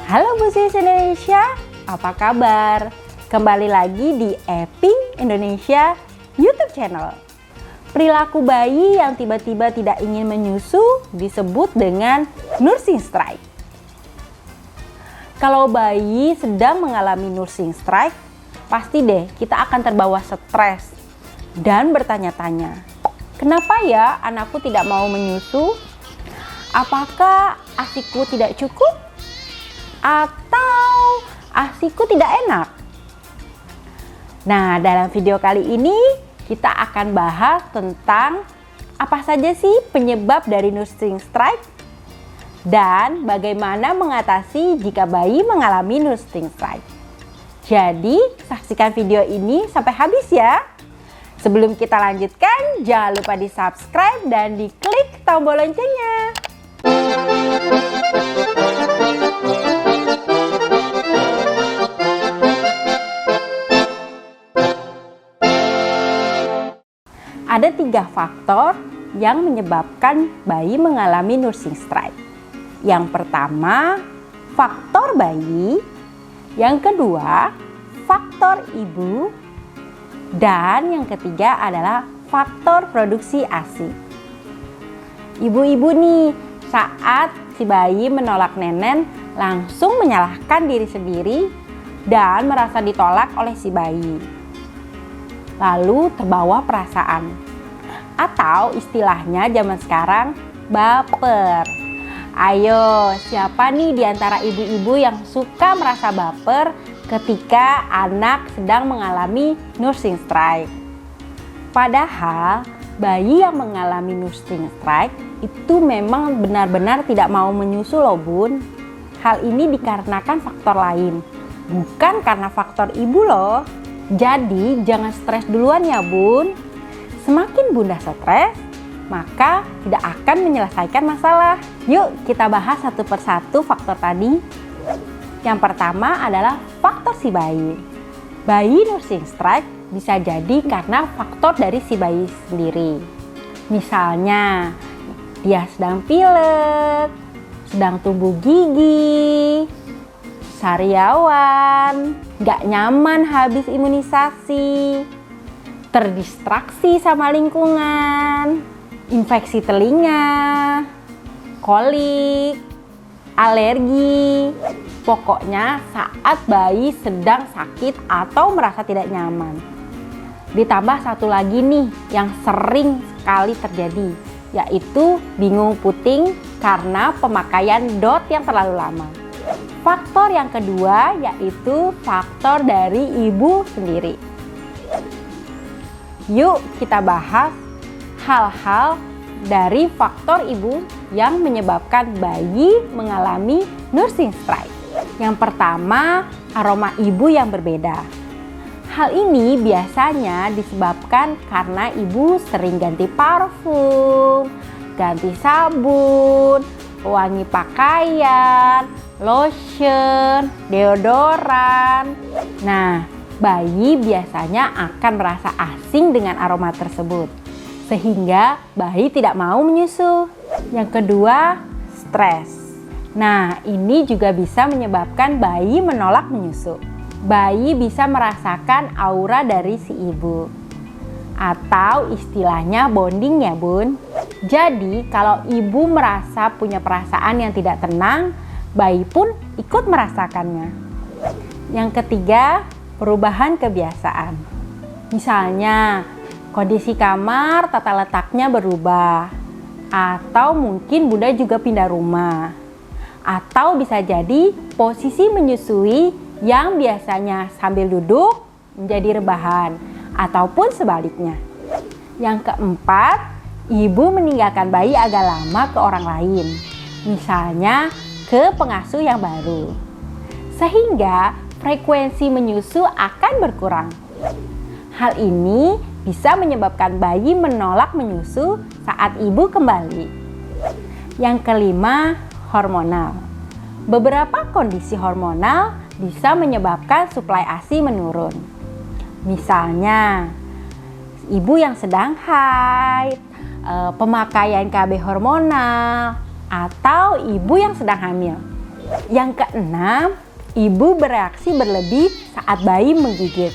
Halo Busis Indonesia, apa kabar? Kembali lagi di Eping Indonesia YouTube channel. Perilaku bayi yang tiba-tiba tidak ingin menyusu disebut dengan nursing strike. Kalau bayi sedang mengalami nursing strike, pasti deh kita akan terbawa stres dan bertanya-tanya, kenapa ya anakku tidak mau menyusu? Apakah ASIku tidak cukup? Atau ASIku tidak enak? Nah, dalam video kali ini kita akan bahas tentang apa saja sih penyebab dari nursing strike dan bagaimana mengatasi jika bayi mengalami nursing strike. Jadi, saksikan video ini sampai habis ya. Sebelum kita lanjutkan, jangan lupa di-subscribe dan diklik tombol loncengnya. Ada 3 faktor yang menyebabkan bayi mengalami nursing strike. Yang pertama, faktor bayi. Yang kedua, faktor ibu. Dan yang ketiga adalah faktor produksi ASI. Ibu-ibu nih, saat si bayi menolak nenen, langsung menyalahkan diri sendiri dan merasa ditolak oleh si bayi. Lalu terbawa perasaan. Atau istilahnya zaman sekarang, baper. Ayo, siapa nih di antara ibu-ibu yang suka merasa baper ketika anak sedang mengalami nursing strike? Padahal, bayi yang mengalami nursing strike itu memang benar-benar tidak mau menyusu loh bun. Hal ini dikarenakan faktor lain, bukan karena faktor ibu loh. Jadi jangan stres duluan ya bun. Semakin bunda stres, maka tidak akan menyelesaikan masalah. Yuk kita bahas satu persatu faktor tadi. Yang pertama adalah faktor si bayi. Bayi nursing strike bisa jadi karena faktor dari si bayi sendiri. Misalnya, dia sedang pilek, sedang tumbuh gigi, sariawan, gak nyaman habis imunisasi, terdistraksi sama lingkungan, infeksi telinga, kolik, alergi. Pokoknya saat bayi sedang sakit atau merasa tidak nyaman. Ditambah satu lagi nih yang sering sekali terjadi, yaitu bingung puting karena pemakaian DOT yang terlalu lama. Faktor yang kedua yaitu faktor dari ibu sendiri. Yuk kita bahas hal-hal dari faktor ibu yang menyebabkan bayi mengalami nursing strike. Yang pertama, aroma ibu yang berbeda. Hal ini biasanya disebabkan karena ibu sering ganti parfum, ganti sabun, wangi pakaian, lotion, deodoran. Nah, bayi biasanya akan merasa asing dengan aroma tersebut, sehingga bayi tidak mau menyusu. Yang kedua, stres. Nah, ini juga bisa menyebabkan bayi menolak menyusu. Bayi bisa merasakan aura dari si ibu, atau istilahnya bonding ya bun. Jadi, kalau ibu merasa punya perasaan yang tidak tenang, bayi pun ikut merasakannya. Yang ketiga, perubahan kebiasaan. Misalnya, kondisi kamar tata letaknya berubah. Atau mungkin bunda juga pindah rumah. Atau bisa jadi posisi menyusui yang biasanya sambil duduk menjadi rebahan. Ataupun sebaliknya. Yang keempat, ibu meninggalkan bayi agak lama ke orang lain. Misalnya, ke pengasuh yang baru. Sehingga frekuensi menyusu akan berkurang. Hal ini bisa menyebabkan bayi menolak menyusu saat ibu kembali. Yang kelima, hormonal. Beberapa kondisi hormonal bisa menyebabkan suplai ASI menurun. Misalnya, ibu yang sedang haid, pemakaian KB hormonal, atau ibu yang sedang hamil. Yang keenam, ibu bereaksi berlebih saat bayi menggigit,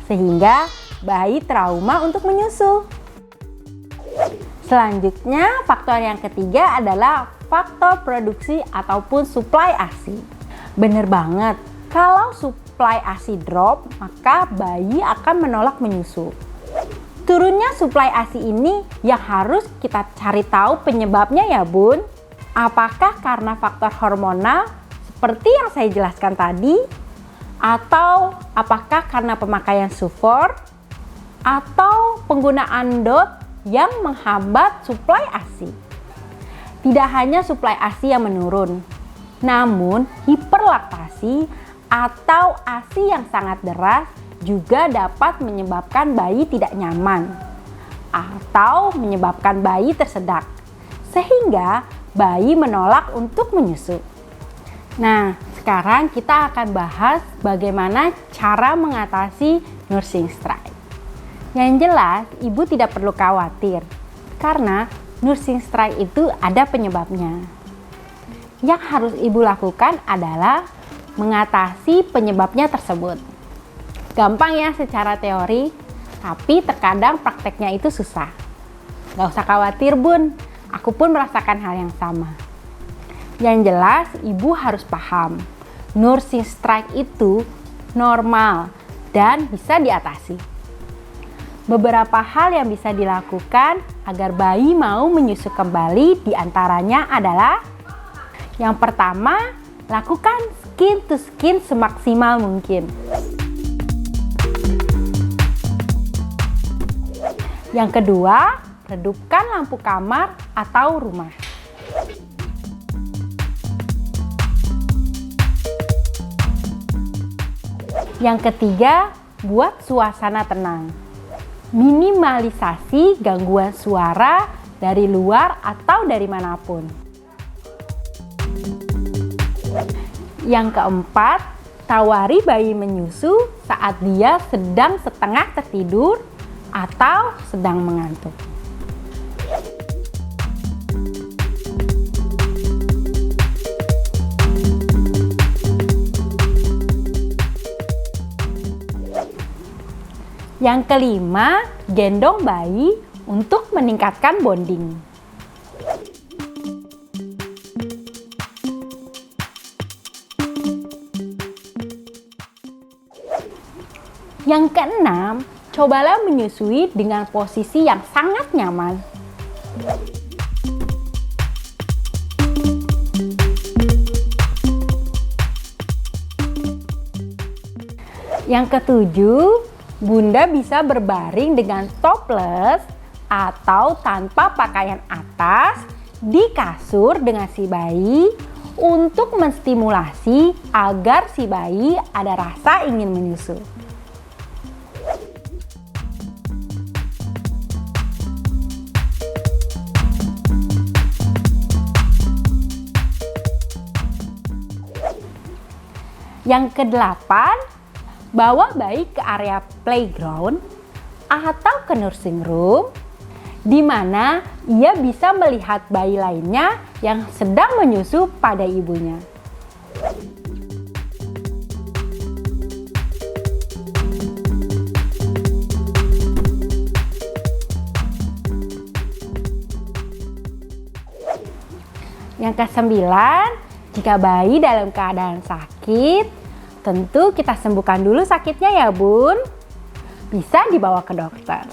sehingga bayi trauma untuk menyusu. Selanjutnya, faktor yang ketiga adalah faktor produksi ataupun suplai ASI. Bener banget, kalau suplai ASI drop, maka bayi akan menolak menyusu. Turunnya suplai ASI ini yang harus kita cari tahu penyebabnya ya Bun. Apakah karena faktor hormonal seperti yang saya jelaskan tadi? Atau apakah karena pemakaian sufor? Atau penggunaan DOT yang menghambat suplai ASI? Tidak hanya suplai ASI yang menurun, namun hiperlaktasi atau ASI yang sangat deras juga dapat menyebabkan bayi tidak nyaman atau menyebabkan bayi tersedak, sehingga bayi menolak untuk menyusu. Nah, sekarang kita akan bahas bagaimana cara mengatasi nursing strike. Yang jelas, ibu tidak perlu khawatir karena nursing strike itu ada penyebabnya. Yang harus ibu lakukan adalah mengatasi penyebabnya tersebut. Gampang ya secara teori, tapi terkadang prakteknya itu susah. Gak usah khawatir Bun, aku pun merasakan hal yang sama. Yang jelas, ibu harus paham, nursing strike itu normal dan bisa diatasi. Beberapa hal yang bisa dilakukan agar bayi mau menyusu kembali diantaranya adalah: yang pertama, lakukan skin to skin semaksimal mungkin. Yang kedua, redupkan lampu kamar atau rumah. Yang ketiga, buat suasana tenang. Minimalisasi gangguan suara dari luar atau dari manapun. Yang keempat, tawari bayi menyusu saat dia sedang setengah tertidur atau sedang mengantuk. Yang kelima, gendong bayi untuk meningkatkan bonding. Yang keenam, cobalah menyusui dengan posisi yang sangat nyaman. Yang ketujuh, Bunda bisa berbaring dengan topless atau tanpa pakaian atas di kasur dengan si bayi untuk menstimulasi agar si bayi ada rasa ingin menyusu. Yang kedelapan, bawa bayi ke area playground atau ke nursing room di mana ia bisa melihat bayi lainnya yang sedang menyusu pada ibunya. Yang kesembilan, jika bayi dalam keadaan sakit, tentu kita sembuhkan dulu sakitnya ya Bun. Bisa dibawa ke dokter.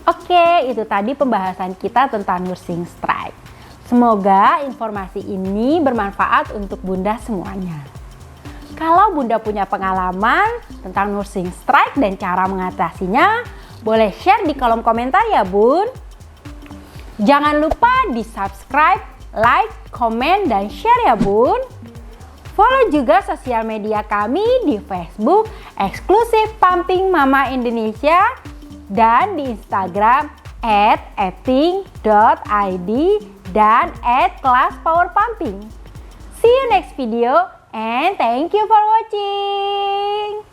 Oke, itu tadi pembahasan kita tentang nursing strike. Semoga informasi ini bermanfaat untuk Bunda semuanya. Kalau Bunda punya pengalaman tentang nursing strike dan cara mengatasinya, boleh share di kolom komentar ya Bun. Jangan lupa di subscribe, like, komen, dan share ya Bun. Follow juga sosial media kami di Facebook eksklusif Pumping Mama Indonesia dan di Instagram @eting.id dan @kelaspowerpumping. See you next video and thank you for watching.